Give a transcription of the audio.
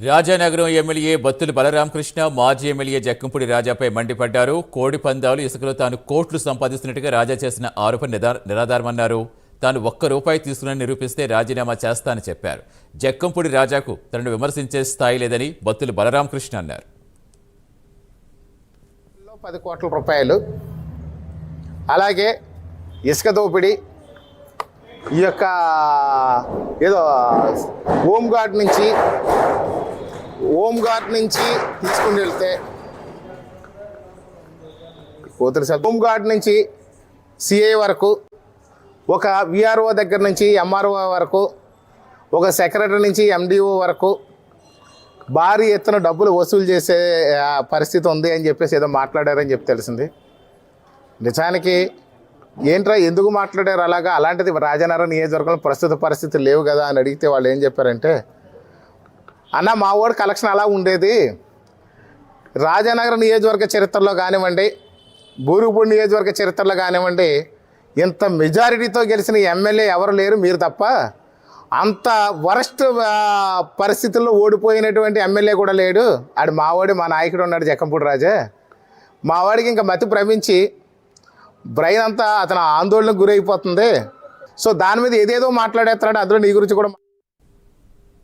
Rajanagaram MLA Battula Balaramakrishna మాజీ MLA Jakkampudi రాజాపై మండిపడ్డారు. కోడి పందాలు ఇసుకలో తాను కోట్లు సంపాదిస్తున్నట్టుగా రాజా చేసిన ఆరోపణ నిరాధారమన్నారు. తాను ₹1 తీసుకుని నిరూపిస్తే రాజీనామా చేస్తానని చెప్పారు. జక్కంపూడి రాజాకు తనను విమర్శించే స్థాయి లేదని బత్తుల బలరామకృష్ణ అన్నారు. 10 కోట్ల రూపాయలు, అలాగే ఇసుక దోపిడీ, ఈ యొక్క ఏదో హోంగార్డ్ నుంచి తీసుకుని వెళ్తే హోంగార్డ్ నుంచి సిఐ వరకు, ఒక విఆర్ఓ దగ్గర నుంచి ఎంఆర్ఓ వరకు, ఒక సెక్రటరీ నుంచి ఎండిఓ వరకు భారీ ఎత్తున డబ్బులు వసూలు చేసే పరిస్థితి ఉంది అని చెప్పేసి ఏదో మాట్లాడారని చెప్పి తెలిసింది. నిజానికి ఏంట్రా ఎందుకు మాట్లాడారు అలాగా? అలాంటిది రాజానగరం నియోజకవర్గంలో ప్రస్తుత పరిస్థితులు లేవు కదా అని అడిగితే వాళ్ళు ఏం చెప్పారంటే, అన్న మా వాడు కలెక్షన్ అలా ఉండేది, రాజానగరం నియోజకవర్గ చరిత్రలో కానివ్వండి, బూరుగుపూడి నియోజకవర్గ చరిత్రలో కానివ్వండి, ఇంత మెజారిటీతో గెలిచిన ఎమ్మెల్యే ఎవరు లేరు మీరు తప్ప, అంత వరస్ట్ పరిస్థితుల్లో ఓడిపోయినటువంటి ఎమ్మెల్యే కూడా లేడు. ఆడు మావాడు, మా నాయకుడు ఉన్నాడు జక్కంపూడి రాజా, మావాడికి ఇంకా మతి ప్రమించి బ్రెయిన్ అంతా అతను ఆందోళనకు గురైపోతుంది. సో దాని మీద ఏదేదో మాట్లాడేస్తాడు. అందులో నీ గురించి కూడా